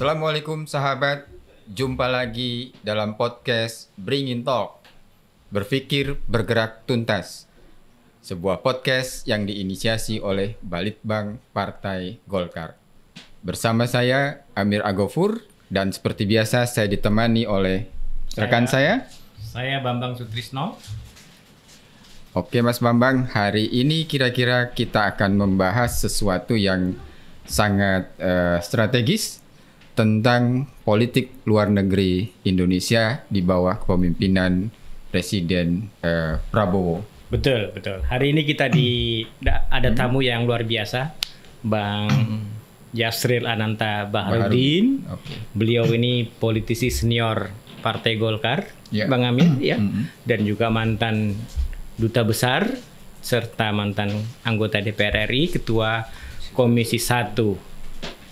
Assalamualaikum sahabat, jumpa lagi dalam podcast Bring in Talk, berpikir bergerak tuntas. Sebuah podcast yang diinisiasi oleh Balitbang Partai Golkar. Bersama saya Amir Agofur dan seperti biasa saya ditemani oleh rekan saya. Saya Bambang Sutrisno. Oke Mas Bambang, hari ini kira-kira kita akan membahas sesuatu yang sangat strategis tentang politik luar negeri Indonesia di bawah kepemimpinan Presiden Prabowo. Betul. Hari ini kita ada tamu yang luar biasa, Bang Yasril Ananta Baharudin. Okay. Beliau ini politisi senior Partai Golkar, Ya. Bang Amir, ya, dan juga mantan duta besar serta mantan anggota DPR RI, Ketua Komisi 1.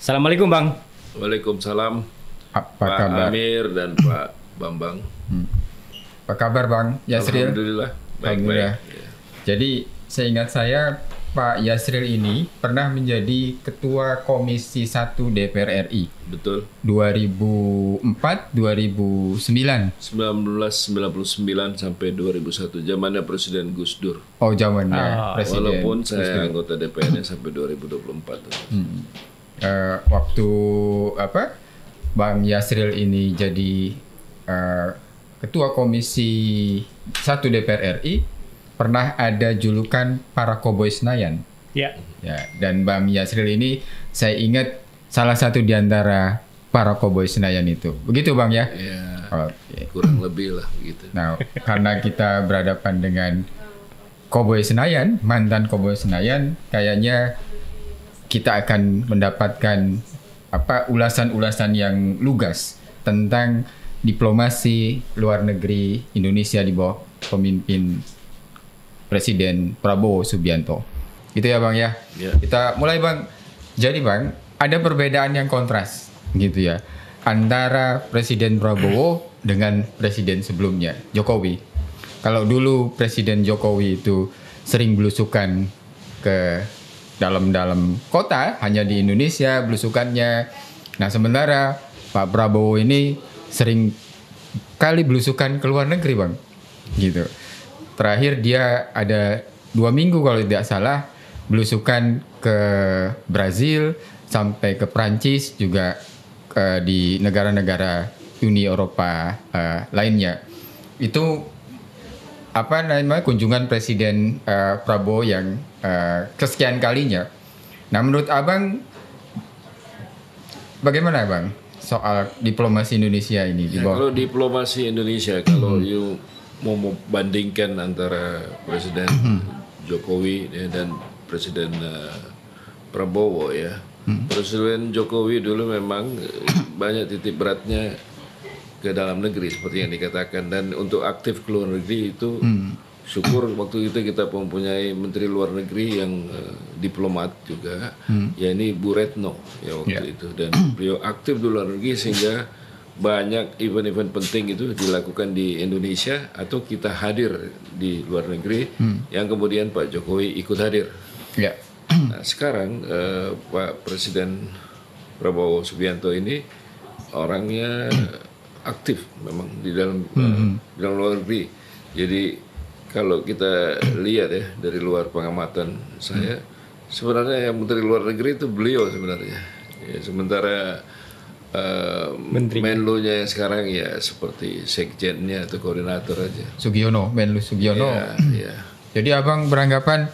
Assalamualaikum, Bang. Waalaikumsalam, Apa Pak kabar? Amir dan Pak Bambang. Apa kabar Bang Yasril? Alhamdulillah, Alhamdulillah. baik-baik. Ya. Jadi seingat saya Pak Yasril ini pernah menjadi Ketua Komisi 1 DPR RI Betul. 2004-2009. 1999 sampai 2001, zamannya Presiden Gus Dur. Oh zamannya Presiden. Walaupun Gus saya Dur. anggota DPR-nya sampai 2024. Waktu Bang Yasril ini jadi Ketua Komisi 1 DPR RI, pernah ada julukan para koboi Senayan. Ya. Ya, dan Bang Yasril ini saya ingat salah satu di antara para koboi Senayan itu. Begitu Bang ya? Ya, Oke. kurang lebih lah begitu. Nah, karena kita berhadapan dengan koboi Senayan, mantan koboi Senayan, kayaknya kita akan mendapatkan ulasan-ulasan yang lugas tentang diplomasi luar negeri Indonesia di bawah pemimpin Presiden Prabowo Subianto. Gitu ya Bang ya. Ya. Kita mulai Bang. Jadi Bang, ada perbedaan yang kontras gitu ya antara Presiden Prabowo dengan presiden sebelumnya, Jokowi. Kalau dulu Presiden Jokowi itu sering belusukan ke dalam kota, hanya di Indonesia belusukannya. Nah, sementara Pak Prabowo ini sering kali belusukan ke luar negeri, Bang. Gitu. Terakhir dia ada 2 minggu kalau tidak salah belusukan ke Brazil sampai ke Prancis, juga di negara-negara Uni Eropa lainnya. Itu kunjungan Presiden Prabowo yang kesekian kalinya. Nah, menurut Abang bagaimana Bang soal diplomasi Indonesia ini di bawah? Kalau diplomasi Indonesia, kalau you mau membandingkan antara Presiden Jokowi dan Presiden Prabowo ya. Presiden Jokowi dulu memang banyak titik beratnya ke dalam negeri seperti yang dikatakan, dan untuk aktif ke luar negeri itu syukur waktu itu kita mempunyai Menteri Luar Negeri yang diplomat juga, ya ini Bu Retno ya waktu itu, dan beliau aktif di luar negeri sehingga banyak event-event penting itu dilakukan di Indonesia atau kita hadir di luar negeri yang kemudian Pak Jokowi ikut hadir. Ya. Nah, sekarang Pak Presiden Prabowo Subianto ini orangnya aktif memang di dalam luar negeri. Jadi kalau kita lihat ya dari luar pengamatan saya, sebenarnya yang Menteri Luar Negeri itu beliau sebenarnya. Ya, sementara Menlo-nya yang sekarang ya seperti sekjennya atau koordinator aja. Menlu Sugiono. Ya. Jadi Abang beranggapan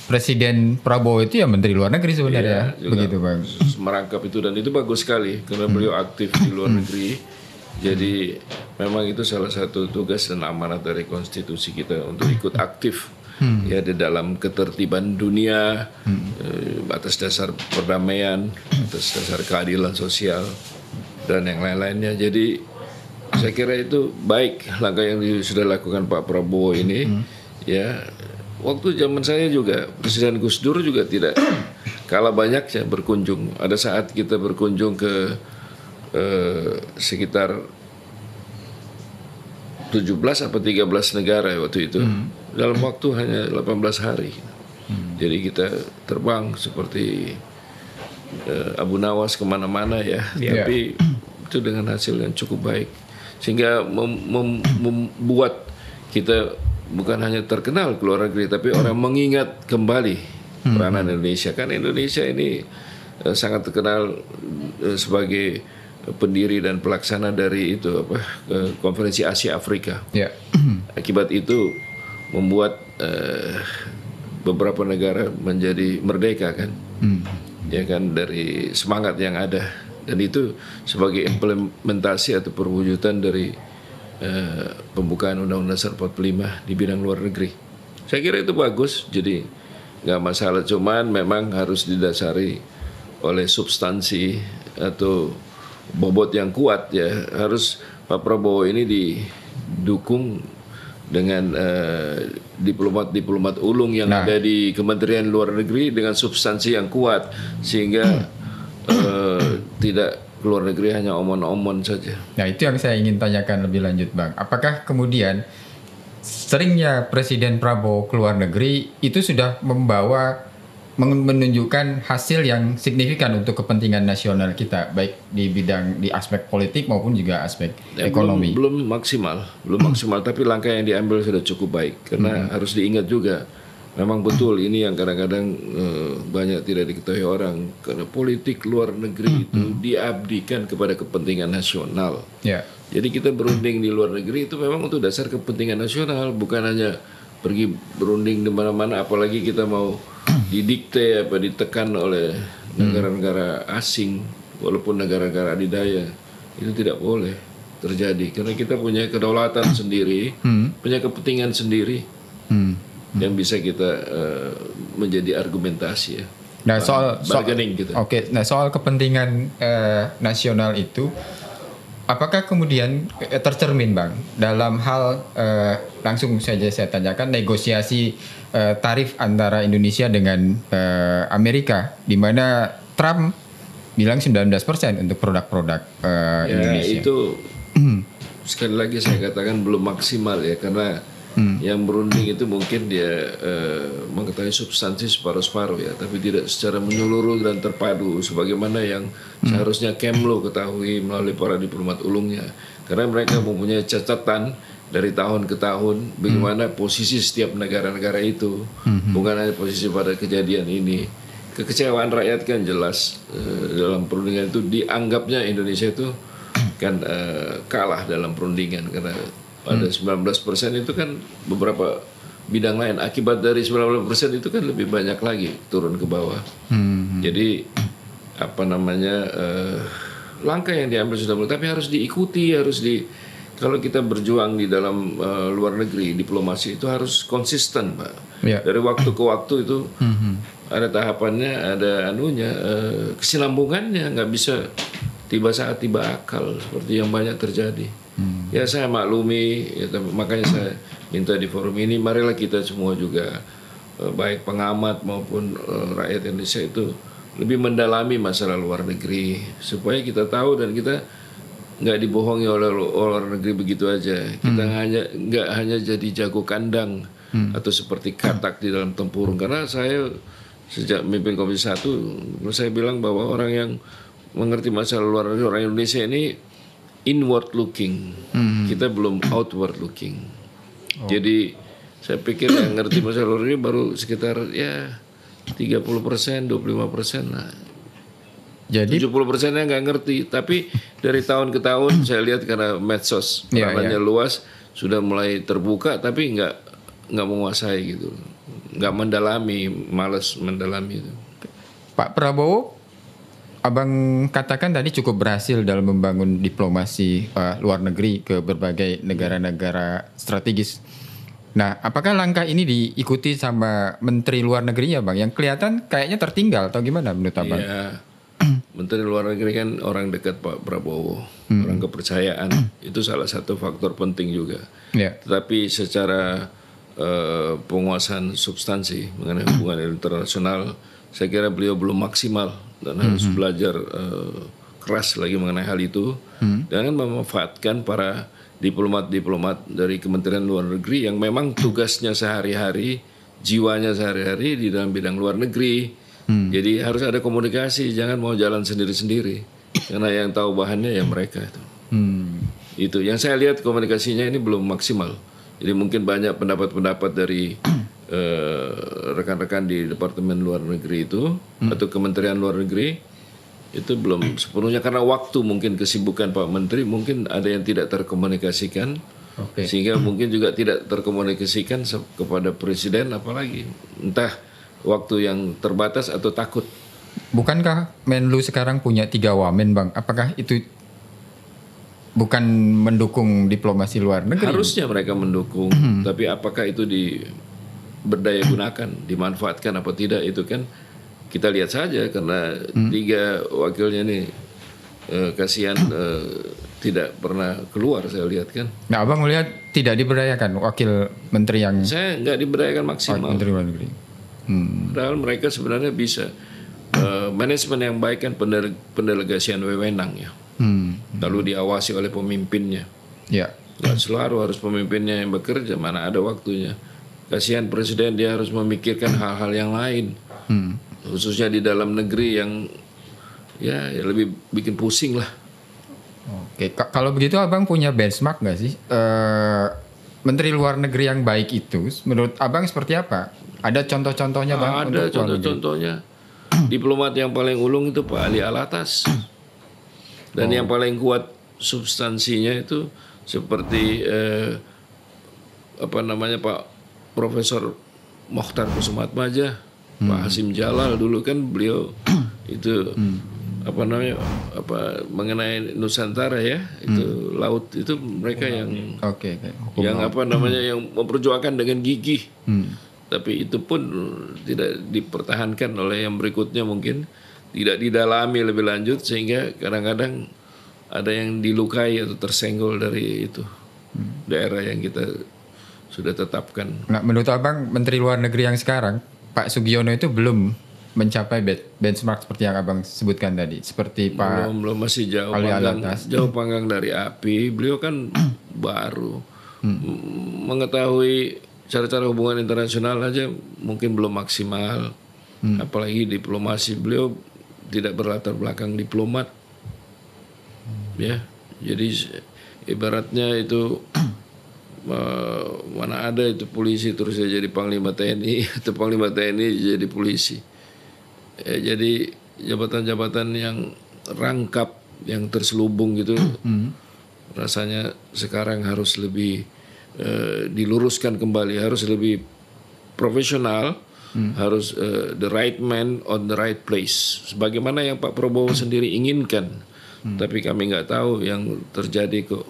Presiden Prabowo itu ya Menteri Luar Negeri sebenarnya, Juga begitu Bang. merangkap itu, dan itu bagus sekali karena beliau aktif di luar negeri. Jadi memang itu salah satu tugas dan amanat dari konstitusi kita untuk ikut aktif ya di dalam ketertiban dunia, atas dasar perdamaian, atas dasar keadilan sosial dan yang lain-lainnya. Jadi saya kira itu baik langkah yang sudah dilakukan Pak Prabowo ini. Ya, waktu zaman saya juga Presiden Gus Dur juga tidak kalah banyaknya berkunjung. Ada saat kita berkunjung ke sekitar 17 atau 13 negara waktu itu dalam waktu hanya 18 hari. Jadi kita terbang seperti Abu Nawas kemana-mana ya, tapi itu dengan hasil yang cukup baik, sehingga membuat kita bukan hanya terkenal ke luar negeri, tapi orang mengingat kembali peranan Indonesia. Kan Indonesia ini sangat terkenal sebagai pendiri dan pelaksana dari itu konferensi Asia Afrika. Akibat itu membuat beberapa negara menjadi merdeka kan, ya kan, dari semangat yang ada, dan itu sebagai implementasi atau perwujudan dari pembukaan Undang-Undang Dasar 45 di bidang luar negeri. Saya kira itu bagus, jadi nggak masalah, cuman memang harus didasari oleh substansi atau bobot yang kuat ya. Harus Pak Prabowo ini didukung dengan diplomat ulung yang ada di Kementerian Luar Negeri dengan substansi yang kuat, sehingga tidak keluar negeri hanya omon-omon saja. Nah, itu yang saya ingin tanyakan lebih lanjut, Bang. Apakah kemudian seringnya Presiden Prabowo keluar negeri itu sudah menunjukkan hasil yang signifikan untuk kepentingan nasional kita, baik di aspek politik maupun juga aspek ekonomi? Belum maksimal, tapi langkah yang diambil sudah cukup baik. Karena harus diingat juga, memang betul ini yang kadang-kadang banyak tidak diketahui orang, karena politik luar negeri itu diabdikan kepada kepentingan nasional. Jadi kita berunding di luar negeri itu memang untuk dasar kepentingan nasional, bukan hanya pergi berunding di mana-mana, apalagi kita mau didikte ditekan oleh negara-negara asing, walaupun negara-negara adidaya. Itu tidak boleh terjadi, karena kita punya kedaulatan sendiri, punya kepentingan sendiri yang bisa kita menjadi argumentasi ya. Nah, soal gitu. Nah, soal kepentingan nasional itu, apakah kemudian tercermin, Bang, dalam hal langsung saja saya tanyakan negosiasi tarif antara Indonesia dengan Amerika, di mana Trump bilang 19% untuk produk-produk Indonesia. Itu sekali lagi saya katakan belum maksimal ya, karena yang berunding itu mungkin dia mengetahui substansi separuh-separuh ya, tapi tidak secara menyeluruh dan terpadu sebagaimana yang seharusnya Kemlo ketahui melalui para diplomat ulungnya, karena mereka mempunyai catatan dari tahun ke tahun bagaimana posisi setiap negara-negara itu, bukan hanya posisi pada kejadian ini. Kekecewaan rakyat kan jelas dalam perundingan itu, dianggapnya Indonesia itu kan kalah dalam perundingan, karena pada 19% itu kan beberapa bidang lain. Akibat dari 19% itu kan lebih banyak lagi turun ke bawah. Jadi langkah yang diambil sudah mulai, tapi harus diikuti, kalau kita berjuang di dalam luar negeri, diplomasi itu harus konsisten, Pak. Dari waktu ke waktu itu ada tahapannya, ada kesinambungannya, nggak bisa tiba saat tiba akal seperti yang banyak terjadi. Ya saya maklumi, makanya saya minta di forum ini, marilah kita semua juga, baik pengamat maupun rakyat Indonesia itu lebih mendalami masalah luar negeri, supaya kita tahu dan kita nggak dibohongi oleh luar negeri begitu aja. Kita nggak hanya jadi jago kandang atau seperti katak di dalam tempurung. Karena saya sejak memimpin Komisi 1, saya bilang bahwa orang yang mengerti masalah luar negeri, orang Indonesia ini inward looking, kita belum outward looking. Jadi saya pikir yang ngerti masalah luar negeri baru sekitar 30%, 25% lah. Jadi 70%-nya nggak ngerti, tapi dari tahun ke tahun saya lihat karena medsos ranahnya luas, sudah mulai terbuka, tapi nggak menguasai gitu, nggak mendalami, malas mendalami itu. Pak Prabowo, Abang katakan tadi cukup berhasil dalam membangun diplomasi luar negeri ke berbagai negara-negara strategis. Nah, apakah langkah ini diikuti sama Menteri Luar Negerinya, Bang? Yang kelihatan kayaknya tertinggal atau gimana menurut Abang? Iya. Menteri Luar Negeri kan orang dekat Pak Prabowo, orang kepercayaan, itu salah satu faktor penting juga. Tetapi secara penguasaan substansi mengenai hubungan internasional, saya kira beliau belum maksimal dan harus belajar keras lagi mengenai hal itu, dan memanfaatkan para diplomat-diplomat dari Kementerian Luar Negeri yang memang tugasnya sehari-hari, jiwanya sehari-hari di dalam bidang luar negeri, Jadi harus ada komunikasi, jangan mau jalan sendiri-sendiri. Karena yang tahu bahannya ya mereka itu. Itu yang saya lihat komunikasinya ini belum maksimal. Jadi mungkin banyak pendapat-pendapat dari rekan-rekan di Departemen Luar Negeri itu atau Kementerian Luar Negeri itu belum sepenuhnya karena waktu, mungkin kesibukan Pak Menteri, mungkin ada yang tidak terkomunikasikan. Sehingga mungkin juga tidak terkomunikasikan kepada Presiden, apalagi entah waktu yang terbatas atau takut. Bukankah Menlu sekarang punya 3 wamen, Bang? Apakah itu bukan mendukung diplomasi luar negeri? Harusnya mereka mendukung, tapi apakah itu berdaya gunakan, dimanfaatkan apa tidak, itu kan kita lihat saja. Karena 3 wakilnya nih kasihan tidak pernah keluar, saya lihat kan. Nah, Abang melihat tidak diberdayakan wakil menteri yang... Saya nggak diberdayakan maksimal. Menteri luar negeri. Padahal mereka sebenarnya bisa. Manajemen yang baik kan pendelegasian wewenang ya. Lalu diawasi oleh pemimpinnya. Ya. Nggak selalu harus pemimpinnya yang bekerja, mana ada waktunya. Kasihan Presiden, dia harus memikirkan hal-hal yang lain. Khususnya di dalam negeri yang ya lebih bikin pusing lah. Oke, kalau begitu Abang punya benchmark nggak sih? Menteri luar negeri yang baik itu menurut Abang seperti apa? Ada contoh-contohnya, Bang? Ada contoh-contohnya. Diplomat yang paling ulung itu Pak Ali Alatas. Dan yang paling kuat substansinya itu seperti Pak Profesor Mokhtar Kusumatmaja, Pak Hasim Jalal dulu kan beliau itu mengenai Nusantara ya, itu laut itu mereka yang yang memperjuangkan dengan gigih. Tapi itu pun tidak dipertahankan oleh yang berikutnya, mungkin tidak didalami lebih lanjut, sehingga kadang-kadang ada yang dilukai atau tersenggol dari itu daerah yang kita sudah tetapkan. Nah, menurut Abang Menteri Luar Negeri yang sekarang Pak Sugiono itu belum mencapai benchmark seperti yang Abang sebutkan tadi, seperti Pak belum masih jauh panggang dari api. Beliau kan baru mengetahui cara-cara hubungan internasional aja mungkin belum maksimal, apalagi diplomasi. Beliau tidak berlatar belakang diplomat, ya. Jadi ibaratnya itu mana ada itu polisi terus dia jadi panglima TNI atau panglima TNI jadi polisi. Jadi jabatan-jabatan yang rangkap, yang terselubung gitu, rasanya sekarang harus lebih diluruskan kembali, harus lebih profesional, harus the right man on the right place, sebagaimana yang Pak Prabowo sendiri inginkan. Tapi kami nggak tahu yang terjadi kok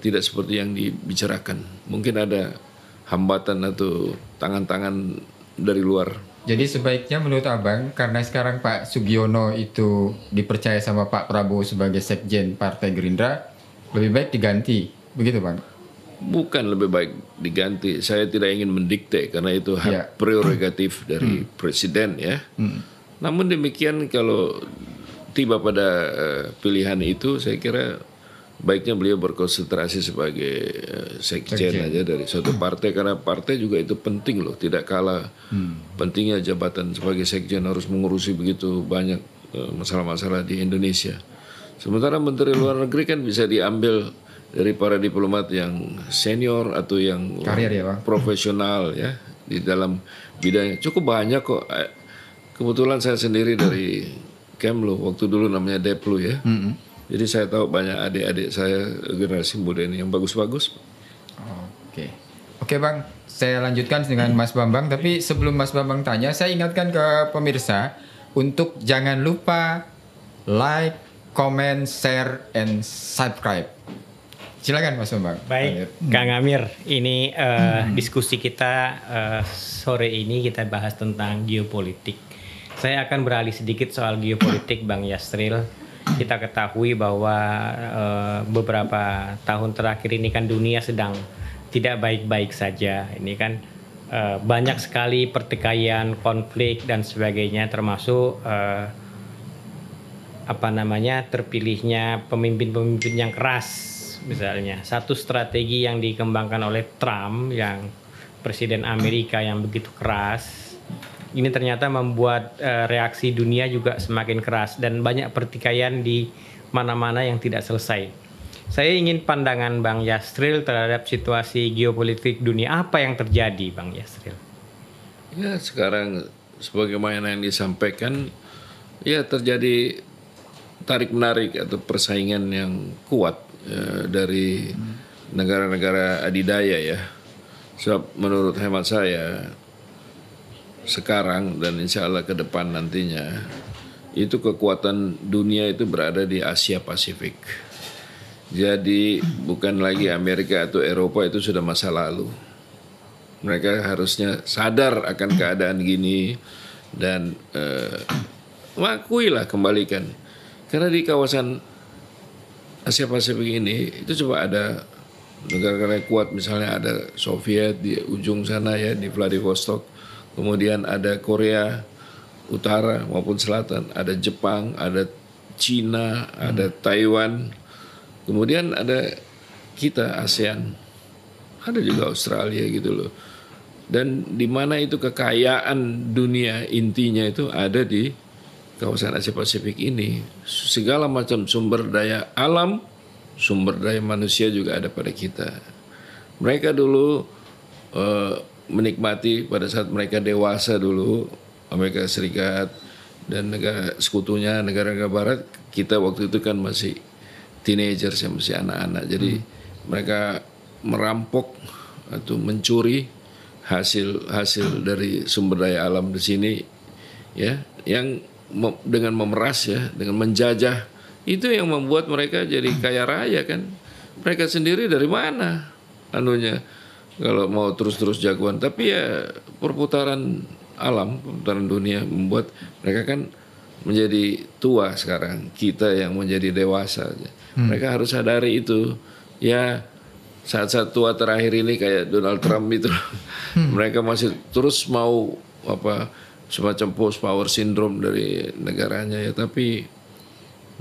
tidak seperti yang dibicarakan. Mungkin ada hambatan atau tangan-tangan dari luar. Jadi sebaiknya menurut Abang, karena sekarang Pak Sugiono itu dipercaya sama Pak Prabowo sebagai sekjen Partai Gerindra, lebih baik diganti, begitu Bang? Bukan lebih baik diganti. Saya tidak ingin mendikte karena itu hak prerogatif dari presiden ya. Namun demikian kalau tiba pada pilihan itu, saya kira baiknya beliau berkonsentrasi sebagai sekjen aja dari suatu partai, karena partai juga itu penting loh, tidak kalah pentingnya jabatan sebagai sekjen, harus mengurusi begitu banyak masalah-masalah di Indonesia. Sementara Menteri Luar Negeri kan bisa diambil dari para diplomat yang senior atau yang karir ya, Bang? Profesional ya di dalam bidangnya. Cukup banyak kok. Kebetulan saya sendiri dari Kemlu, waktu dulu namanya Deplu ya. Jadi saya tahu banyak adik-adik saya generasi muda ini yang bagus-bagus. Oke Bang, saya lanjutkan dengan Mas Bambang. Tapi sebelum Mas Bambang tanya, saya ingatkan ke pemirsa untuk jangan lupa like, comment, share, and subscribe. Silakan Mas Bambang. Baik, Kang Amir. Ini diskusi kita sore ini kita bahas tentang geopolitik. Saya akan beralih sedikit soal geopolitik, Bang Yasril. Kita ketahui bahwa beberapa tahun terakhir ini kan dunia sedang tidak baik-baik saja. Ini kan banyak sekali pertikaian, konflik dan sebagainya, termasuk terpilihnya pemimpin-pemimpin yang keras. Misalnya satu strategi yang dikembangkan oleh Trump, yang presiden Amerika yang begitu keras, ini ternyata membuat reaksi dunia juga semakin keras dan banyak pertikaian di mana-mana yang tidak selesai. Saya ingin pandangan Bang Yasril terhadap situasi geopolitik dunia. Apa yang terjadi, Bang Yasril? Ya, sekarang sebagaimana yang disampaikan, ya terjadi tarik-menarik atau persaingan yang kuat dari negara-negara adidaya ya. Sebab menurut hemat saya sekarang dan insya Allah ke depan nantinya itu kekuatan dunia itu berada di Asia Pasifik. Jadi bukan lagi Amerika atau Eropa, itu sudah masa lalu. Mereka harusnya sadar akan keadaan gini dan mengakuilah, kembalikan. Karena di kawasan Asia Pasifik ini itu coba ada negara-negara kuat, misalnya ada Soviet di ujung sana ya, di Vladivostok. Kemudian ada Korea Utara maupun Selatan, ada Jepang, ada Cina, ada Taiwan. Kemudian ada kita ASEAN, ada juga Australia gitu loh. Dan di mana itu kekayaan dunia intinya itu ada di kawasan Asia Pasifik ini. Segala macam sumber daya alam, sumber daya manusia juga ada pada kita. Mereka dulu menikmati pada saat mereka dewasa dulu, Amerika Serikat dan negara sekutunya, negara-negara Barat. Kita waktu itu kan masih teenagers, masih anak-anak. Jadi mereka merampok atau mencuri hasil dari sumber daya alam di sini, ya, yang dengan memeras ya, dengan menjajah, itu yang membuat mereka jadi kaya raya kan. Mereka sendiri dari mana anunya kalau mau terus-terus jagoan. Tapi ya perputaran alam, perputaran dunia membuat mereka kan menjadi tua sekarang. Kita yang menjadi dewasa. Mereka harus sadari itu. Ya, saat-saat tua terakhir ini kayak Donald Trump itu, mereka masih terus mau semacam post power syndrome dari negaranya ya. Tapi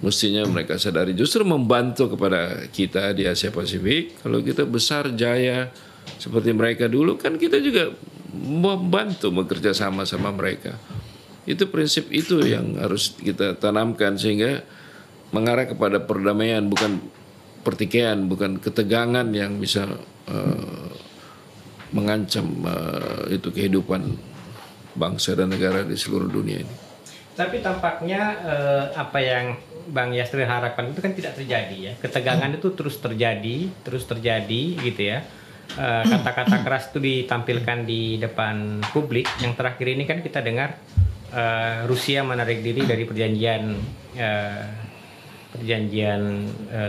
mestinya mereka sadari, justru membantu kepada kita di Asia Pasifik. Kalau kita besar jaya seperti mereka dulu, kan kita juga membantu bekerja sama mereka. Itu prinsip itu yang harus kita tanamkan sehingga mengarah kepada perdamaian, bukan pertikaian, bukan ketegangan yang bisa mengancam itu kehidupan bangsa dan negara di seluruh dunia ini. Tapi tampaknya apa yang Bang Yasril harapkan itu kan tidak terjadi ya. Ketegangan itu terus terjadi gitu ya. Kata-kata keras itu ditampilkan di depan publik. Yang terakhir ini kan kita dengar Rusia menarik diri dari perjanjian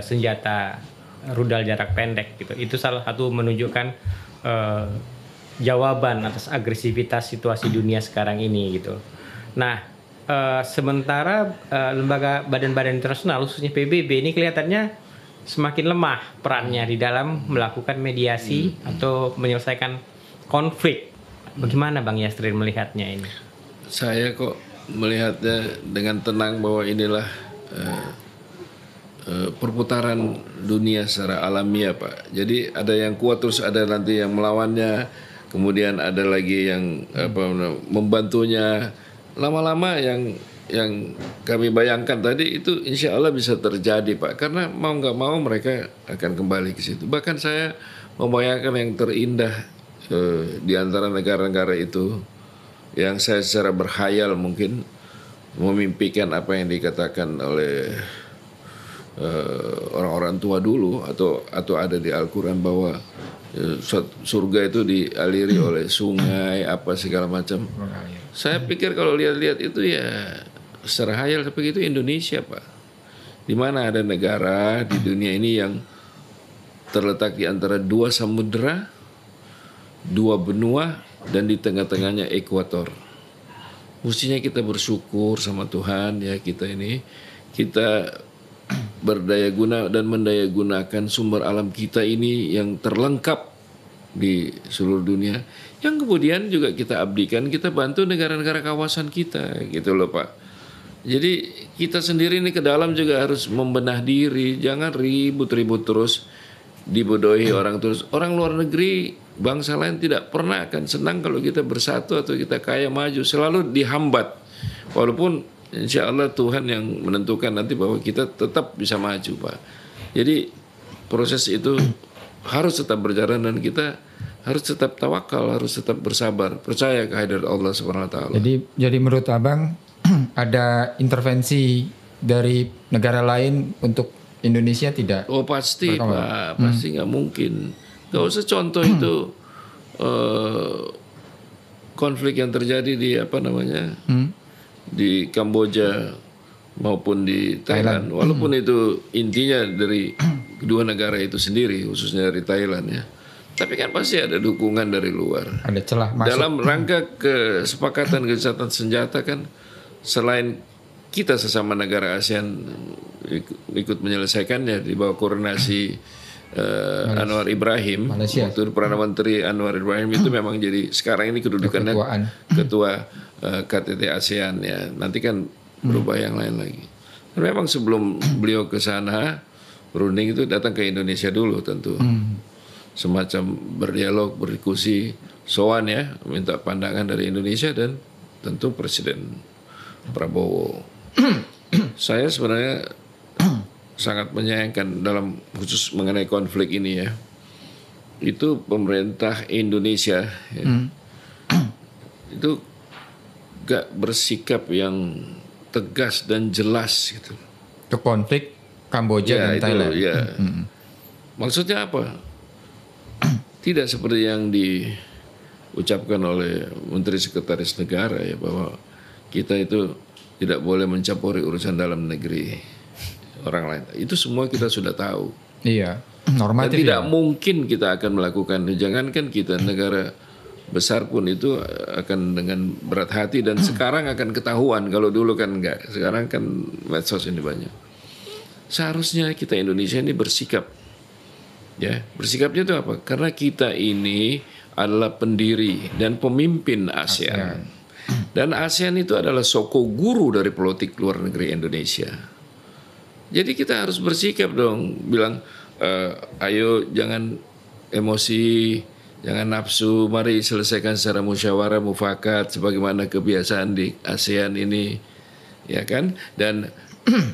senjata rudal jarak pendek gitu. Itu salah satu menunjukkan jawaban atas agresivitas situasi dunia sekarang ini gitu. Nah, sementara lembaga badan-badan internasional khususnya PBB ini kelihatannya semakin lemah perannya di dalam melakukan mediasi atau menyelesaikan konflik. Bagaimana Bang Yasril melihatnya ini? Saya kok melihatnya dengan tenang bahwa inilah perputaran dunia secara alamiah, Pak. Jadi ada yang kuat terus ada nanti yang melawannya, kemudian ada lagi yang membantunya. Lama-lama yang kami bayangkan tadi itu insya Allah bisa terjadi, Pak. Karena mau nggak mau mereka akan kembali ke situ. Bahkan saya membayangkan yang terindah di antara negara-negara itu, yang saya secara berkhayal mungkin memimpikan apa yang dikatakan oleh orang-orang tua dulu atau ada di Al-Quran bahwa surga itu dialiri oleh sungai apa segala macam. Saya pikir kalau lihat-lihat itu ya secara hayal seperti itu Indonesia, Pak. Di mana ada negara di dunia ini yang terletak di antara dua samudera, dua benua, dan di tengah-tengahnya ekuator. Mestinya kita bersyukur sama Tuhan ya, kita berdaya guna dan mendaya gunakan sumber alam kita ini yang terlengkap di seluruh dunia, yang kemudian juga kita abdikan, kita bantu negara-negara kawasan kita gitu loh, Pak. Jadi kita sendiri ini ke dalam juga harus membenah diri, jangan ribut-ribut terus, dibodohi orang terus. Orang luar negeri bangsa lain tidak pernah akan senang kalau kita bersatu atau kita kaya maju, selalu dihambat. Walaupun insya Allah Tuhan yang menentukan nanti bahwa kita tetap bisa maju, Pak. Jadi proses itu harus tetap berjalan dan kita harus tetap tawakal, harus tetap bersabar, percaya kehadirat Allah Subhanahu wa taala. Jadi menurut Abang ada intervensi dari negara lain untuk Indonesia tidak? Oh pasti Pak, pasti nggak mungkin. Gak usah contoh itu konflik yang terjadi di di Kamboja maupun di Thailand. Walaupun itu intinya dari kedua negara itu sendiri, khususnya dari Thailand ya. Tapi kan pasti ada dukungan dari luar. Ada celah masuk. Dalam rangka kesepakatan gencatan senjata kan, selain kita sesama negara ASEAN ikut menyelesaikannya di bawah koordinasi Anwar Ibrahim, Malaysia. waktu Perdana Menteri Anwar Ibrahim itu memang jadi sekarang ini kedudukannya ketua KTT ASEAN ya. Nanti kan berubah yang lain lagi. Dan memang sebelum beliau ke sana berunding itu datang ke Indonesia dulu tentu. Semacam berdialog, berdiskusi, sowan ya, minta pandangan dari Indonesia dan tentu Presiden Prabowo. Saya sebenarnya sangat menyayangkan dalam khusus mengenai konflik ini ya. Itu pemerintah Indonesia ya, itu gak bersikap yang tegas dan jelas gitu. Untuk konflik Kamboja dan Thailand. Ya. Maksudnya apa? Tidak seperti yang diucapkan oleh Menteri Sekretaris Negara ya, bahwa kita itu tidak boleh mencampuri urusan dalam negeri orang lain. Itu semua kita sudah tahu. Iya, normatif. Dan tidak mungkin kita akan melakukan. Jangankan kita, negara besar pun itu akan dengan berat hati dan sekarang akan ketahuan. Kalau dulu kan enggak. Sekarang kan medsos ini banyak. Seharusnya kita Indonesia ini bersikap. Ya, bersikapnya itu apa? Karena kita ini adalah pendiri dan pemimpin ASEAN. Dan ASEAN itu adalah soko guru dari politik luar negeri Indonesia. Jadi kita harus bersikap dong, bilang ayo jangan emosi, jangan nafsu, mari selesaikan secara musyawarah mufakat sebagaimana kebiasaan di ASEAN ini, ya kan? Dan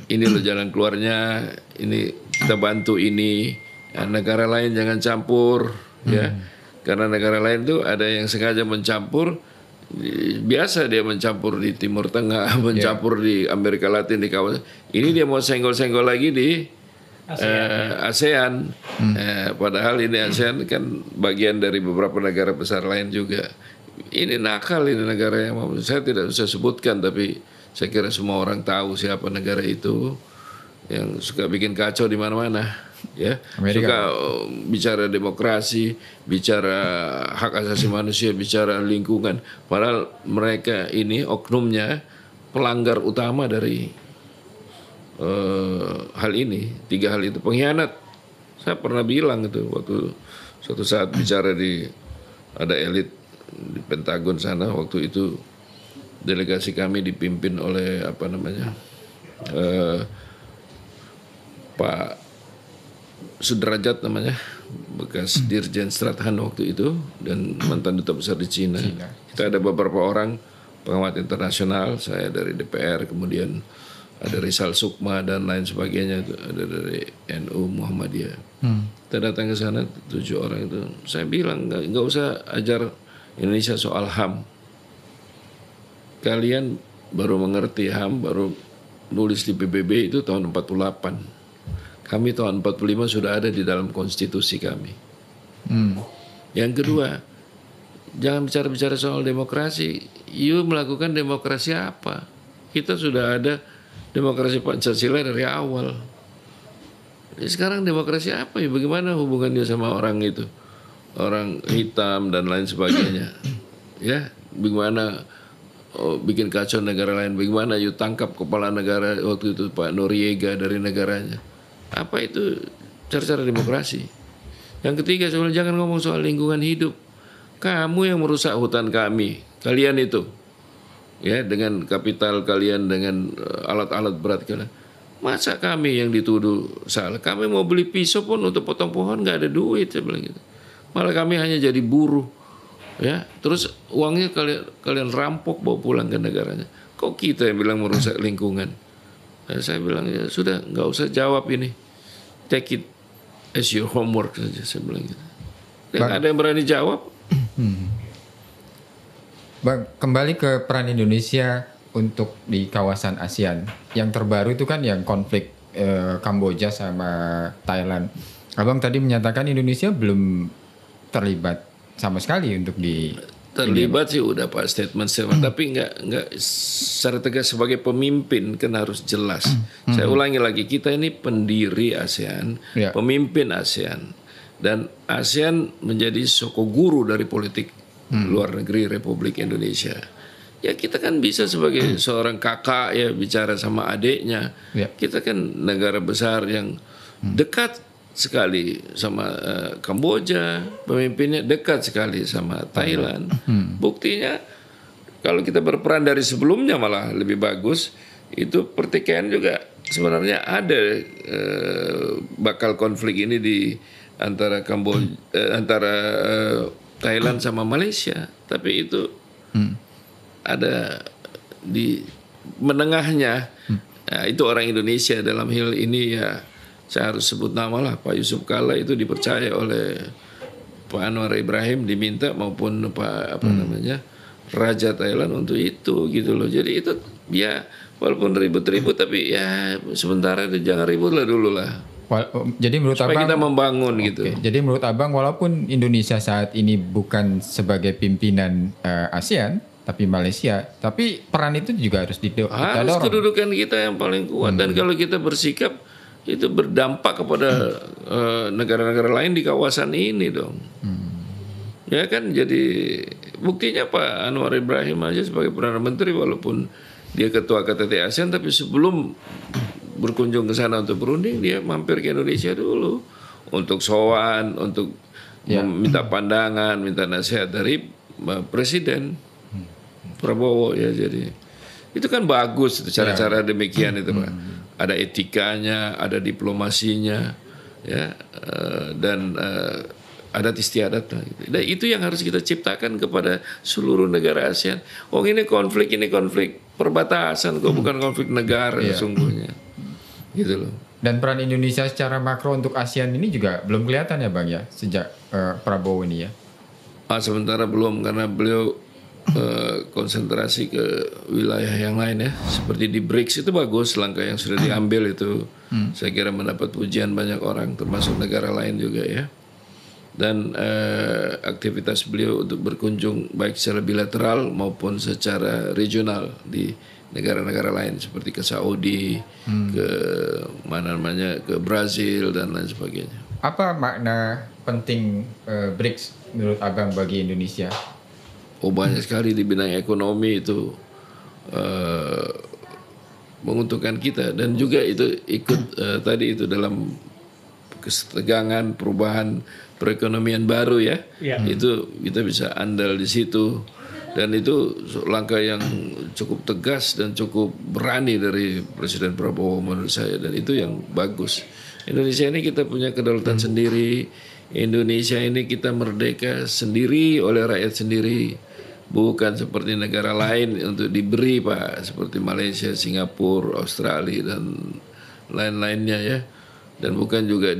ini loh jalan keluarnya, ini kita bantu ini. Ya, negara lain jangan campur, ya, karena negara lain tuh ada yang sengaja mencampur. Biasa dia mencampur di Timur Tengah, mencampur di Amerika Latin, di kawasan. Ini dia mau senggol-senggol lagi di ASEAN. Padahal ini ASEAN kan bagian dari beberapa negara besar lain juga. Ini nakal ini negara yang saya tidak bisa sebutkan, tapi saya kira semua orang tahu siapa negara itu yang suka bikin kacau di mana-mana. Ya, Amerika. Suka bicara demokrasi, bicara hak asasi manusia, bicara lingkungan. Padahal mereka ini oknumnya pelanggar utama dari hal ini. 3 hal itu pengkhianat. Saya pernah bilang itu waktu suatu saat bicara ada elit di Pentagon sana, waktu itu delegasi kami dipimpin oleh Pak Sudrajat namanya, bekas Dirjen Strathan waktu itu dan mantan duta besar di Cina. Kita ada beberapa orang pengamat internasional, saya dari DPR, kemudian ada Rizal Sukma dan lain sebagainya, itu ada dari NU Muhammadiyah. Kita datang ke sana 7 orang itu. Saya bilang nggak usah ajar Indonesia soal HAM. Kalian baru mengerti HAM, baru nulis di PBB itu tahun 48. Kami tahun 45 sudah ada di dalam konstitusi kami. Yang kedua, jangan bicara-bicara soal demokrasi. You melakukan demokrasi apa? Kita sudah ada demokrasi Pancasila dari awal. Sekarang demokrasi apa ya? Bagaimana hubungannya sama orang itu? Orang hitam dan lain sebagainya. Ya, bagaimana bikin kacau negara lain? Bagaimana you tangkap kepala negara waktu itu Pak Noriega dari negaranya? Apa itu cara-cara demokrasi? Yang ketiga, soal jangan ngomong soal lingkungan hidup. Kamu yang merusak hutan kami, kalian itu, ya, dengan kapital kalian, dengan alat-alat berat kalian. Masa kami yang dituduh salah? Kami mau beli pisau pun untuk potong pohon nggak ada duit, saya bilang gitu. malah kami hanya jadi buruh, ya. Terus uangnya kalian rampok bawa pulang ke negaranya. Kok kita yang bilang merusak lingkungan? Saya bilang ya sudah, nggak usah jawab ini, take it as your homework saja, saya bilang gitu. Dan ada yang berani jawab. Bang, kembali ke peran Indonesia untuk di kawasan ASEAN. Yang terbaru itu kan yang konflik Kamboja sama Thailand. Abang tadi menyatakan Indonesia belum terlibat sama sekali untuk di terlibat sih udah Pak statement tapi nggak secara tegas sebagai pemimpin kan harus jelas. Saya ulangi lagi, kita ini pendiri ASEAN, pemimpin ASEAN, dan ASEAN menjadi sokoguru dari politik luar negeri Republik Indonesia. Ya kita kan bisa sebagai seorang kakak ya bicara sama adiknya. Kita kan negara besar yang dekat sekali sama Kamboja, pemimpinnya dekat sekali sama Thailand. Buktinya kalau kita berperan dari sebelumnya malah lebih bagus. Itu pertikaian juga sebenarnya ada bakal konflik ini di antara antara Thailand sama Malaysia, tapi itu ada di menengahnya. Nah, itu orang Indonesia dalam hal ini ya. Saya harus sebut nama lah, Pak Yusuf Kalla itu dipercaya oleh Pak Anwar Ibrahim, diminta maupun Pak Raja Thailand untuk itu gitu loh. Jadi itu ya walaupun ribut-ribut tapi ya sementara jangan ribut lah dulu lah. Jadi menurut supaya Abang kita membangun gitu. Jadi menurut Abang walaupun Indonesia saat ini bukan sebagai pimpinan ASEAN tapi Malaysia, tapi peran itu juga harus kita dorong. Harus kedudukan kita yang paling kuat dan kalau kita bersikap itu berdampak kepada negara-negara lain di kawasan ini dong. Ya kan, jadi buktinya Pak Anwar Ibrahim aja sebagai Perdana Menteri walaupun dia ketua KTT ASEAN, tapi sebelum berkunjung ke sana untuk berunding dia mampir ke Indonesia dulu untuk sowan, untuk minta pandangan, minta nasihat dari Presiden Prabowo ya. Jadi itu kan bagus itu cara-cara demikian itu Pak. Ada etikanya, ada diplomasinya, ya, dan adat istiadat lah. Gitu. Dan itu yang harus kita ciptakan kepada seluruh negara ASEAN. Oh ini konflik perbatasan, kok bukan konflik negara sesungguhnya, gitu loh. Dan peran Indonesia secara makro untuk ASEAN ini juga belum kelihatan ya Bang ya sejak Prabowo ini ya. Sementara belum karena beliau konsentrasi ke wilayah yang lain ya, seperti di BRICS itu bagus langkah yang sudah diambil itu. Saya kira mendapat pujian banyak orang termasuk negara lain juga ya. Dan aktivitas beliau untuk berkunjung baik secara bilateral maupun secara regional di negara-negara lain seperti ke Saudi, ke ke Brazil dan lain sebagainya. Apa makna penting BRICS menurut Abang bagi Indonesia? Banyak sekali di bidang ekonomi itu menguntungkan kita dan juga itu ikut tadi itu dalam kesetegangan perubahan perekonomian baru ya. Itu kita bisa andal di situ dan itu langkah yang cukup tegas dan cukup berani dari Presiden Prabowo menurut saya, dan itu yang bagus. Indonesia ini kita punya kedaulatan sendiri. Indonesia ini kita merdeka sendiri oleh rakyat sendiri. Bukan seperti negara lain untuk diberi Pak, seperti Malaysia, Singapura, Australia dan lain-lainnya ya. Dan bukan juga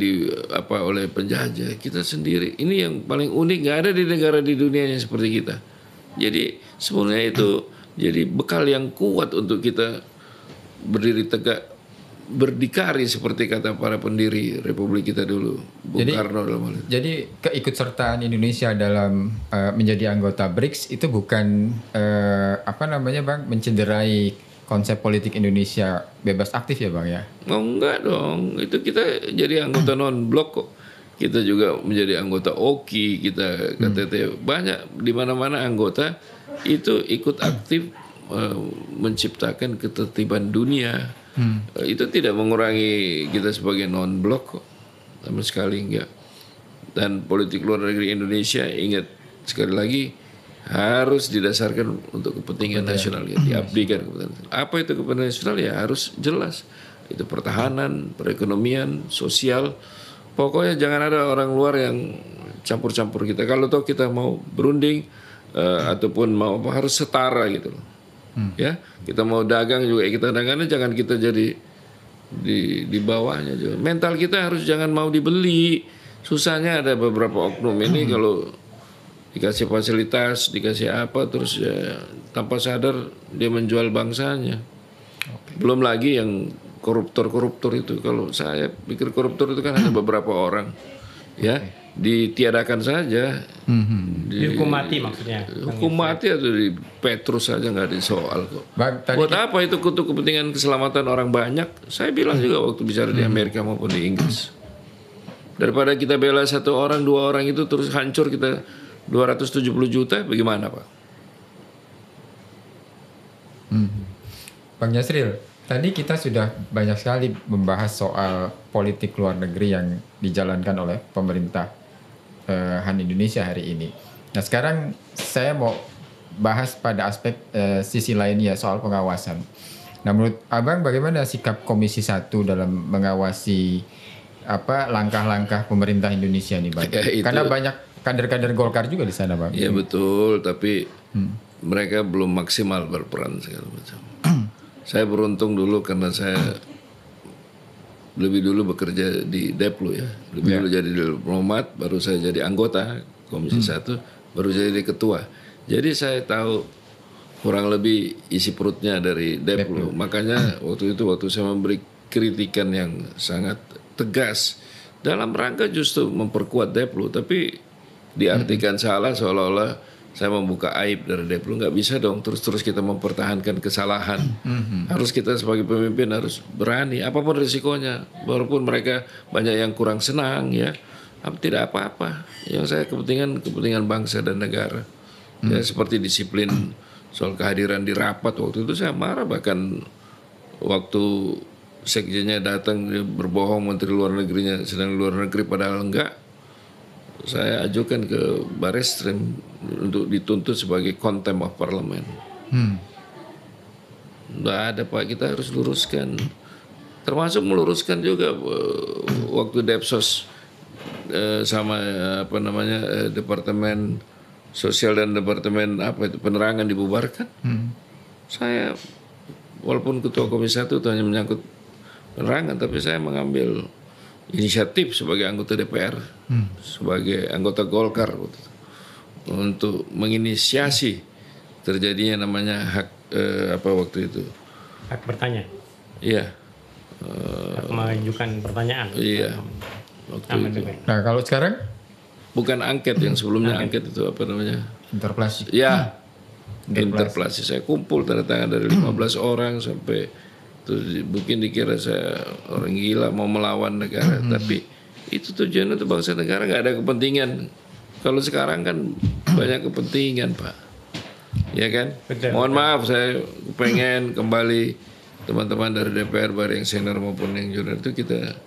oleh penjajah. Kita sendiri. Ini yang paling unik, nggak ada di negara di dunia yang seperti kita. Jadi sebenarnya itu jadi bekal yang kuat untuk kita berdiri tegak, berdikari seperti kata para pendiri Republik kita dulu, Bung Karno dalam hal itu. Jadi keikutsertaan Indonesia dalam menjadi anggota BRICS itu bukan Bang, mencederai konsep politik Indonesia bebas aktif ya Bang ya? Enggak dong, itu kita jadi anggota non-blok kok. Kita juga menjadi anggota OKI, kita KTT, banyak di mana-mana anggota itu ikut aktif menciptakan ketertiban dunia. Itu tidak mengurangi kita sebagai non-blok kok, sama sekali enggak. Dan politik luar negeri Indonesia, ingat sekali lagi, harus didasarkan untuk kepentingan nasional, ya, diabdikan kepentingan. Apa itu kepentingan nasional ya harus jelas. Itu pertahanan, perekonomian, sosial. Pokoknya jangan ada orang luar yang campur-campur kita. Kalau toh kita mau berunding ataupun mau apa, harus setara gitu loh. Ya, kita mau dagang juga kita dagangnya jangan kita jadi di bawahnya juga. Mental kita harus jangan mau dibeli. Susahnya ada beberapa oknum ini kalau dikasih fasilitas, dikasih apa, terus ya tanpa sadar dia menjual bangsanya. Belum lagi yang koruptor itu. Kalau saya pikir koruptor itu kan hanya beberapa orang, ya ditiadakan saja. Dihukum mati maksudnya. Hukum mati atau di Petrus saja nggak ada soal kok. Bang, tadi Buat apa itu untuk kepentingan keselamatan orang banyak? Saya bilang juga waktu bicara di Amerika maupun di Inggris. Daripada kita bela satu orang, dua orang itu terus hancur kita 270 juta, bagaimana Pak? Bang Yasril, tadi kita sudah banyak sekali membahas soal politik luar negeri yang dijalankan oleh pemerintah Han Indonesia hari ini. Nah sekarang saya mau bahas pada aspek sisi lainnya soal pengawasan. Nah menurut Abang bagaimana sikap Komisi 1 dalam mengawasi langkah-langkah pemerintah Indonesia nih Bang? Ya, itu. Karena banyak kader-kader Golkar juga di sana Bang. Iya betul, tapi mereka belum maksimal berperan segala macam. Saya beruntung dulu karena saya lebih dulu bekerja di Deplu ya. Lebih dulu jadi diplomat, baru saya jadi anggota Komisi 1, baru jadi ketua. Jadi saya tahu kurang lebih isi perutnya dari Deplu. Makanya waktu saya memberi kritikan yang sangat tegas dalam rangka justru memperkuat Deplu, tapi diartikan salah seolah-olah saya membuka aib dari Deplu. Nggak bisa dong terus-terus kita mempertahankan kesalahan. Harus kita sebagai pemimpin harus berani apapun risikonya, walaupun mereka banyak yang kurang senang ya, tidak apa-apa. Yang saya kepentingan bangsa dan negara. Ya seperti disiplin soal kehadiran di rapat, waktu itu saya marah, bahkan waktu sekjennya datang dia berbohong menteri luar negerinya sedang luar negeri padahal enggak. Saya ajukan ke Barreskrim untuk dituntut sebagai contempt of parliament. Nggak ada Pak, kita harus luruskan. Termasuk meluruskan juga waktu Depsos sama Departemen Sosial dan Departemen Penerangan dibubarkan. Saya walaupun ketua Komisi 1 itu hanya menyangkut penerangan, tapi saya mengambil inisiatif sebagai anggota DPR, sebagai anggota Golkar untuk menginisiasi terjadinya namanya hak waktu itu Hak bertanya. iya Hak mengajukan pertanyaan. iya waktu itu. Nah kalau sekarang Bukan angket, yang sebelumnya angket itu apa namanya, interpelasi. ya interpelasi. Saya kumpul tanda tangan dari 15 orang sampai mungkin dikira saya orang gila mau melawan negara, tapi itu tujuannya untuk bangsa negara, nggak ada kepentingan. Kalau sekarang kan banyak kepentingan Pak, ya kan? Betul, Mohon maaf, saya pengen kembali teman-teman dari DPR baik yang senior maupun yang junior itu kita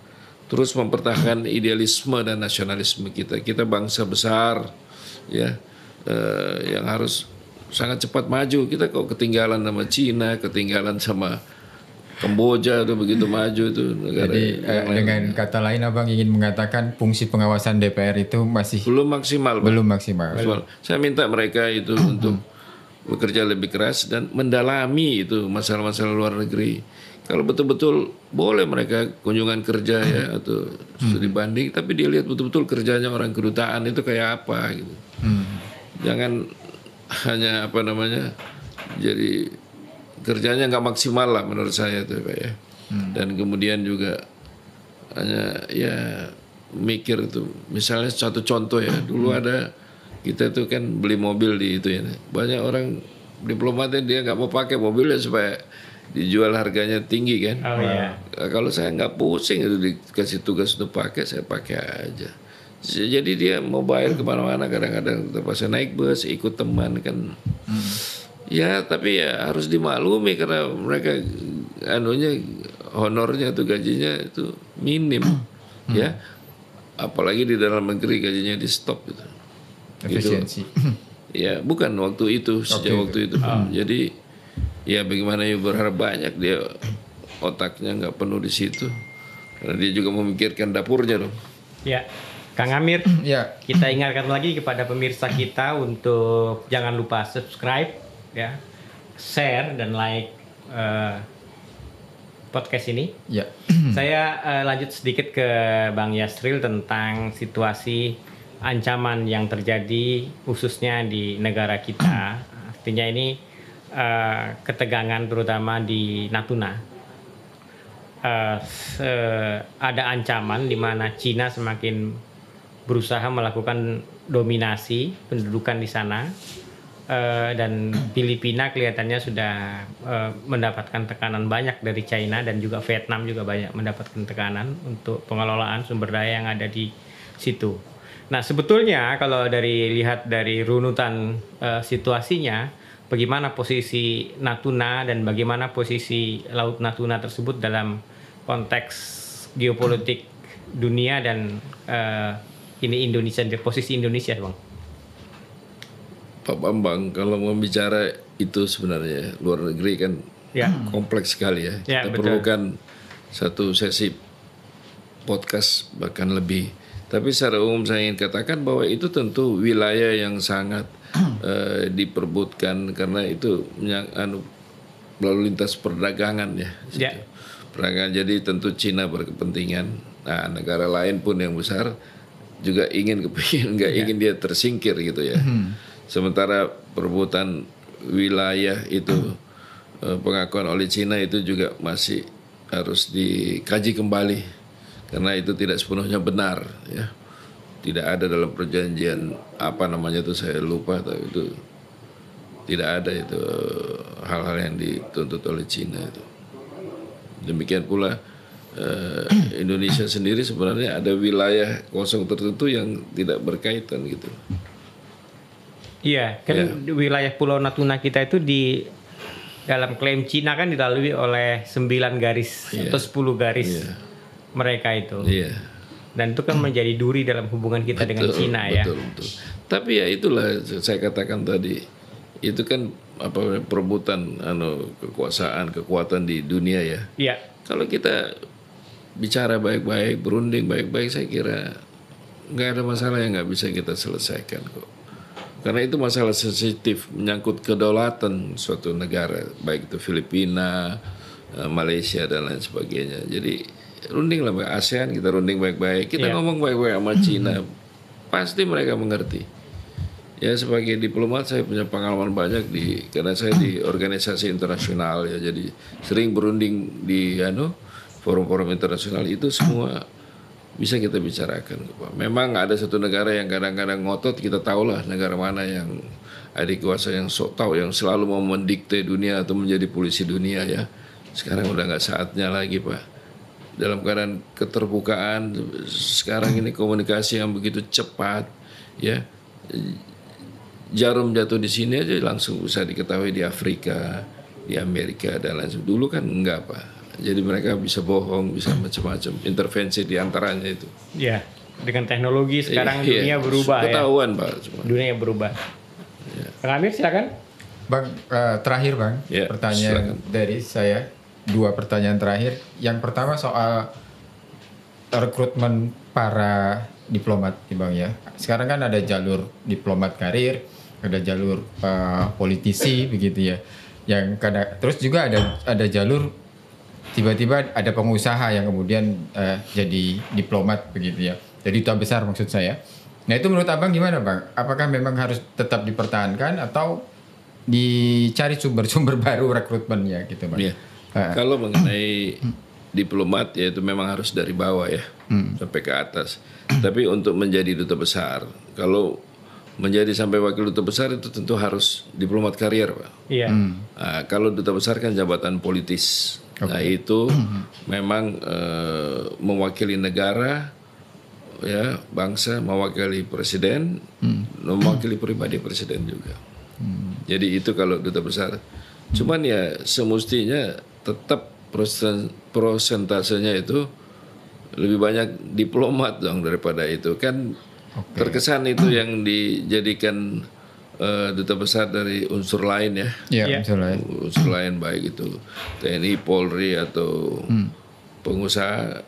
terus mempertahankan idealisme dan nasionalisme kita. Kita bangsa besar, ya, yang harus sangat cepat maju. Kita kok ketinggalan sama Cina, ketinggalan sama Kamboja itu begitu maju itu negara. Jadi dengan kata lain Abang ingin mengatakan fungsi pengawasan DPR itu masih belum maksimal. belum maksimal. Saya minta mereka itu untuk bekerja lebih keras dan mendalami itu masalah-masalah luar negeri. Kalau betul-betul boleh mereka kunjungan kerja ya atau studi banding, tapi dia lihat betul-betul kerjanya orang kedutaan itu kayak apa gitu. Jangan hanya jadi kerjanya nggak maksimal lah menurut saya tuh Pak ya. Dan kemudian juga hanya ya mikir itu. Misalnya satu contoh ya, dulu ada kita tuh kan beli mobil di itu ya. Banyak orang diplomatnya dia nggak mau pakai mobilnya supaya dijual harganya tinggi kan. Oh iya. Kalau saya nggak pusing itu dikasih tugas untuk pakai, saya pakai aja. Jadi dia mau bayar kemana-mana, kadang-kadang terpaksa naik bus, ikut teman kan. Ya tapi ya harus dimaklumi karena mereka honornya itu gajinya itu minim, ya. Apalagi di dalam negeri gajinya di stop gitu. Efisiensi. Ya bukan waktu itu, sejak waktu itu. Jadi ya bagaimana ya berharap banyak, dia otaknya nggak penuh di situ karena dia juga memikirkan dapurnya dong. Ya. Kang Amir, Ya, kita ingatkan lagi kepada pemirsa kita untuk jangan lupa subscribe, ya, share dan like podcast ini. ya. Saya lanjut sedikit ke Bang Yasril tentang situasi ancaman yang terjadi khususnya di negara kita. Artinya ini ketegangan terutama di Natuna. Ada ancaman di mana Cina semakin berusaha melakukan dominasi pendudukan di sana. Dan Filipina kelihatannya sudah mendapatkan tekanan banyak dari China, dan juga Vietnam juga banyak mendapatkan tekanan untuk pengelolaan sumber daya yang ada di situ. Nah, sebetulnya kalau lihat dari runutan situasinya, bagaimana posisi Natuna dan bagaimana posisi Laut Natuna tersebut dalam konteks geopolitik dunia dan ini Indonesia, posisi Indonesia, Bang. Pak Bambang, kalau membicara itu sebenarnya luar negeri kan kompleks sekali ya. Ya, Kita betul. perlukan satu sesi podcast bahkan lebih. Tapi secara umum saya ingin katakan bahwa itu tentu wilayah yang sangat diperbutkan karena itu lalu lintas perdagangan ya. Ya. Perdagangan, jadi tentu Cina berkepentingan. Nah, negara lain pun yang besar juga ingin ingin dia tersingkir gitu ya. Sementara perebutan wilayah itu pengakuan oleh Cina itu juga masih harus dikaji kembali karena itu tidak sepenuhnya benar ya. Tidak ada dalam perjanjian apa namanya itu saya lupa, tapi itu tidak ada itu hal-hal yang dituntut oleh Cina itu. Demikian pula Indonesia sendiri sebenarnya ada wilayah kosong tertentu yang tidak berkaitan gitu. Iya, kan wilayah Pulau Natuna kita itu di dalam klaim Cina kan dilalui oleh 9 garis atau 10 garis mereka itu. Iya. Dan itu kan menjadi duri dalam hubungan kita dengan Cina ya. Betul. Tapi ya itulah saya katakan tadi, itu kan perebutan kekuatan di dunia ya. Iya. Kalau kita bicara baik-baik, berunding baik-baik, saya kira nggak ada masalah yang nggak bisa kita selesaikan kok. Karena itu masalah sensitif, menyangkut kedaulatan suatu negara, baik itu Filipina, Malaysia dan lain sebagainya. Jadi runding lah ASEAN, kita runding baik-baik, kita ngomong baik-baik sama Cina, pasti mereka mengerti. Ya sebagai diplomat saya punya pengalaman banyak karena saya di organisasi internasional ya, jadi sering berunding di forum-forum internasional, itu semua bisa kita bicarakan. Memang ada satu negara yang kadang-kadang ngotot, kita tahulah negara mana yang adik kuasa yang sok tahu, yang selalu mau mendikte dunia atau menjadi polisi dunia ya. Sekarang udah nggak saatnya lagi Pak. Dalam keadaan keterbukaan sekarang ini, komunikasi yang begitu cepat ya, jarum jatuh di sini aja langsung bisa diketahui di Afrika, di Amerika dan lain sebagainya. Dulu kan enggak Pak. Jadi mereka bisa bohong, bisa macam-macam, intervensi di antaranya itu. Ya, dengan teknologi sekarang dunia berubah ketahuan, ya. Pak. Semua. Dunia berubah. Kang Amir silakan. Bang, terakhir Bang, pertanyaan silakan dari saya. 2 pertanyaan terakhir. Yang pertama soal rekrutmen para diplomat, Bang ya. Sekarang kan ada jalur diplomat karir, ada jalur politisi begitu ya. Yang terus juga ada jalur tiba-tiba ada pengusaha yang kemudian jadi diplomat begitu ya. Jadi duta besar maksud saya. Nah itu menurut Abang gimana Bang? Apakah memang harus tetap dipertahankan atau dicari sumber-sumber baru rekrutmennya gitu Bang? Ya. Kalau mengenai diplomat ya itu memang harus dari bawah ya sampai ke atas. Tapi untuk menjadi duta besar, kalau menjadi sampai wakil duta besar itu tentu harus diplomat karier Pak. Iya. Nah, kalau duta besar kan jabatan politis. Nah itu memang mewakili negara, ya bangsa, mewakili presiden, mewakili pribadi presiden juga. Jadi itu kalau duta besar. Cuman ya semestinya tetap prosentasenya itu lebih banyak diplomat dong daripada itu kan. Terkesan itu yang dijadikan duta besar dari unsur lain ya. Iya, unsur lain baik itu TNI, Polri atau pengusaha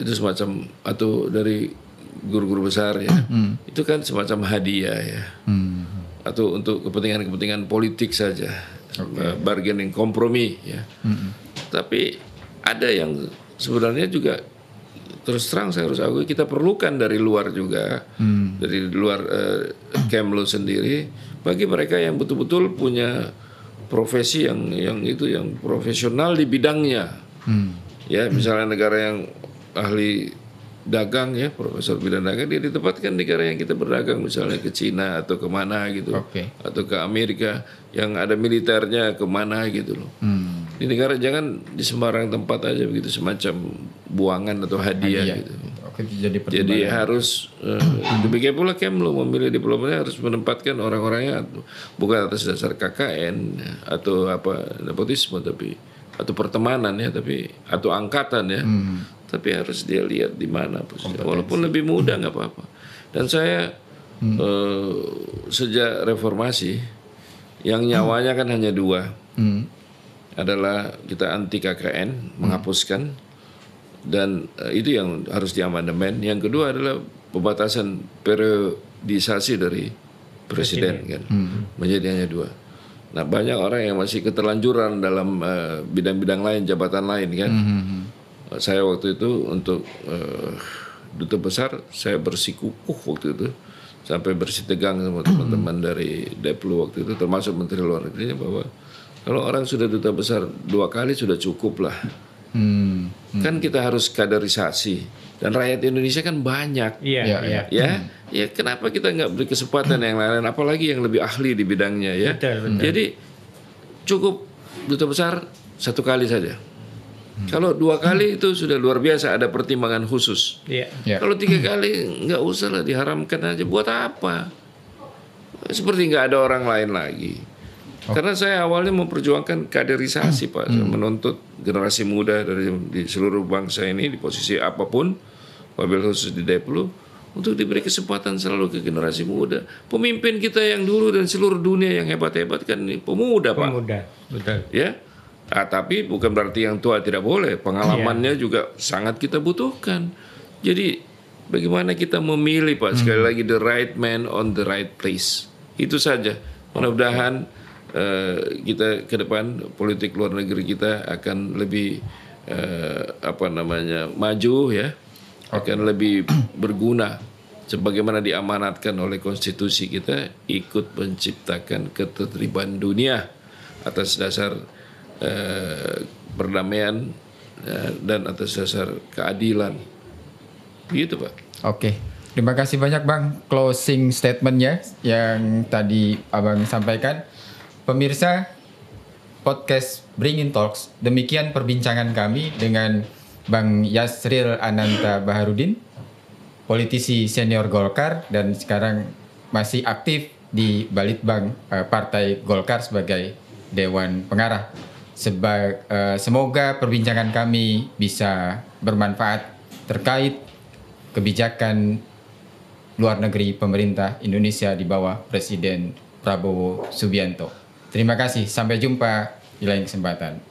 itu semacam, atau dari guru-guru besar ya, itu kan semacam hadiah ya, atau untuk kepentingan-kepentingan politik saja, bargaining kompromi ya. Tapi ada yang sebenarnya juga terus terang saya harus akui kita perlukan dari luar juga, dari luar Kemlu sendiri, bagi mereka yang betul-betul punya profesi yang profesional di bidangnya. Ya, misalnya negara yang ahli dagang ya, profesor bidang dagang, dia ditempatkan di negara yang kita berdagang, misalnya ke Cina atau kemana gitu, atau ke Amerika yang ada militernya kemana gitu loh. Di negara jangan di sembarang tempat aja begitu, semacam buangan atau hadiah gitu. Jadi harus demikian pula Kemlu memilih diplomatnya harus menempatkan orang-orangnya bukan atas dasar KKN atau apa nepotisme, tapi atau pertemanan ya, tapi atau angkatan ya. Tapi harus dia lihat di mana posisinya. Walaupun lebih muda nggak apa-apa. Dan saya sejak reformasi yang nyawanya kan hanya 2, adalah kita anti KKN, menghapuskan, dan itu yang harus diamandemen. Yang kedua adalah pembatasan periodisasi dari presiden kan, menjadi hanya 2. Nah, banyak orang yang masih keterlanjuran dalam bidang-bidang lain, jabatan lain kan. Saya waktu itu untuk duta besar saya bersikukuh waktu itu, sampai bersitegang sama teman-teman dari Deplu waktu itu, termasuk Menteri Luar Negerinya, bahwa kalau orang sudah duta besar 2 kali sudah cukup lah. Kan kita harus kaderisasi, dan rakyat Indonesia kan banyak. Ya kenapa kita nggak beri kesempatan yang lain, apalagi yang lebih ahli di bidangnya ya. Betul. Jadi cukup duta besar 1 kali saja. Kalau 2 kali itu sudah luar biasa, ada pertimbangan khusus. Kalau 3 kali nggak usah lah, diharamkan aja. Buat apa? Seperti nggak ada orang lain lagi. Karena saya awalnya memperjuangkan kaderisasi Pak, menuntut generasi muda di seluruh bangsa ini di posisi apapun, wabil khusus di Deplu, untuk diberi kesempatan selalu ke generasi muda. Pemimpin kita yang dulu dan seluruh dunia yang hebat-hebat kan pemuda Pak. Betul. Ya. Tapi bukan berarti yang tua tidak boleh. Pengalamannya juga sangat kita butuhkan. Jadi bagaimana kita memilih Pak, sekali lagi the right man on the right place. Itu saja. Mudah-mudahan kita ke depan politik luar negeri kita akan lebih maju ya, akan lebih berguna sebagaimana diamanatkan oleh konstitusi kita, ikut menciptakan ketertiban dunia atas dasar perdamaian dan atas dasar keadilan. Begitu Pak. Oke. Terima kasih banyak Bang, closing statementnya yang tadi Abang sampaikan. Pemirsa podcast Bringin Talks, demikian perbincangan kami dengan Bang Yasril Ananta Baharudin, politisi senior Golkar dan sekarang masih aktif di Balitbang Partai Golkar sebagai Dewan Pengarah. Semoga perbincangan kami bisa bermanfaat terkait kebijakan luar negeri pemerintah Indonesia di bawah Presiden Prabowo Subianto. Terima kasih, sampai jumpa di lain kesempatan.